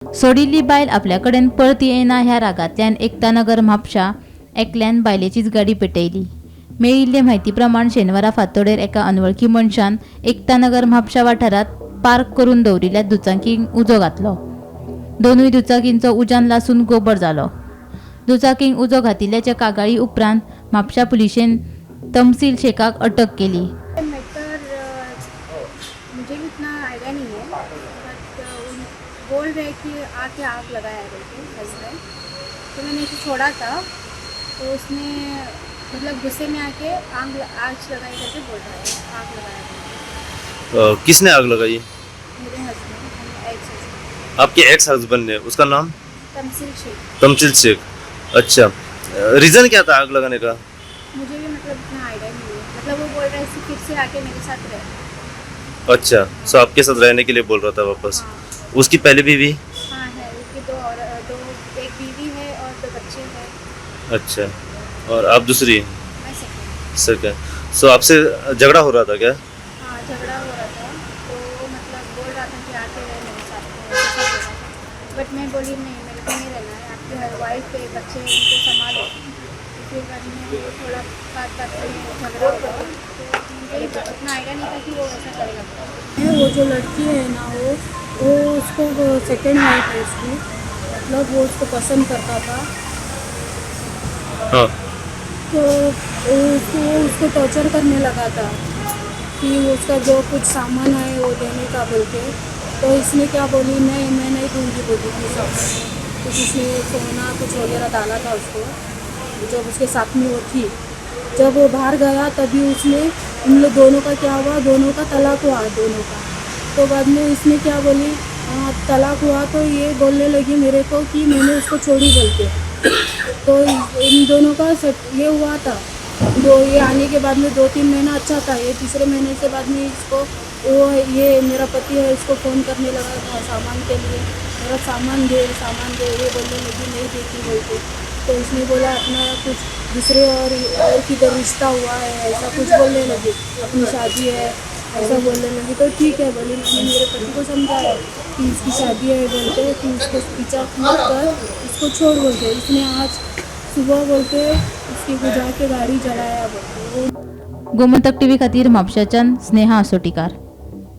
सोडिल्ली बायल आपल्या कडेन परत येना ह्या रागांतल्यान एकतानगर म्हापशा एकल्यान बायलेचीच गाडी पेटयली। मेळिल्ले म्हायती प्रमाण शेनवारा फांतोडेर एका अनवळखी मनशान एकतानगर म्हापशा वाठारांत पार्क करून दवरिल्ल्या दुचाकींक उजो घातलो। दोनूय दुचाकींचो उजान लासून गोबर जालो। दुचाकींक उजो घातिल्ल्याच्या कागाळी उपरांत म्हापशा पुलिशेन तमसील शेखाक अटक केली। मुझे भी इतना आइडिया नहीं है, बट बोल रहे कि आके आग लगाया करके हस्बैंड। तो मैंने इसे छोड़ा था, तो उसने मतलब गुस्से में आके आग लगाई करके बोल रहा है आग लगाया करके। किसने आग लगाई? मेरे हस्बैंड, एक्स हस्बैंड। आपके एक्स हस्बैंड ने, उसका नाम? तमसील शेख। तमसील शेख। अच्छा, रीजन क्या था आग लगाने का? मुझे भी मतलब इतना आइडिया नहीं है, मतलब वो बोल रहा है कि फिर से आके मेरे साथ रहे। अच्छा, सो आपके साथ रहने के लिए बोल रहा था वापस। हाँ। उसकी पहले बीवी? हाँ है, उसकी एक बीवी है और 2 बच्चे हैं। अच्छा, और आप दूसरी? मैं सेकंड। सेकंड। सो आपसे झगड़ा हो रहा था क्या? हाँ, झगड़ा हो रहा था, तो मतलब बोल रहा था कि आके रहे मेरे साथ में, ऐसा बोल रहा था। बट मैं बोली नहीं, मेरे को नहीं रहना है, आपकी वाइफ है, बच्चे हैं, उनको संभालो। फिर बाद में थोड़ा बात में झगड़ा हुआ, तो मुझे इतना आइडिया नहीं था कि वो ऐसा करेगा। वो जो लड़की है ना, वो उसको सेकंड वाइफ है उसकी, मतलब वो उसको पसंद करता था। हाँ। तो उसको टॉर्चर करने लगा था कि उसका जो कुछ सामान है वो देने का बोल के। तो इसने क्या बोली, नहीं मैं नहीं दूँगी बोली थी सामान। तो उसने सोना कुछ वगैरह डाला था उसको, जब उसके साथ में वो थी। जब वो बाहर गया तभी उसने उन लोग दोनों का क्या हुआ, दोनों का तलाक हुआ दोनों का। तो बाद में इसने क्या बोली, तलाक हुआ तो ये बोलने लगी मेरे को कि मैंने उसको छोड़ी बोल के। तो इन दोनों का ये हुआ था। ये आने के बाद में 2-3 महीना अच्छा था। ये तीसरे महीने से बाद में इसको ये मेरा पति है, इसको फ़ोन करने लगा था सामान के लिए, मेरा सामान दे। ये बोलने लगी नहीं देती बोल के। तो उसने बोला अपना कुछ दूसरे और किधर रिश्ता हुआ है, ऐसा कुछ बोलने लगी, अपनी शादी है ऐसा बोलने लगी। तो ठीक है बोली, मैंने मेरे पति को समझाया कि इसकी शादी है बोलते कि उसको पीछा मत कर, इसको छोड़ बोलते। इसने आज सुबह बोलते उसकी बुझा के गाड़ी जलाया बोलते। गोमंतक टीव्ही खातीर म्हापशाच्यान स्नेहा असोटीकार।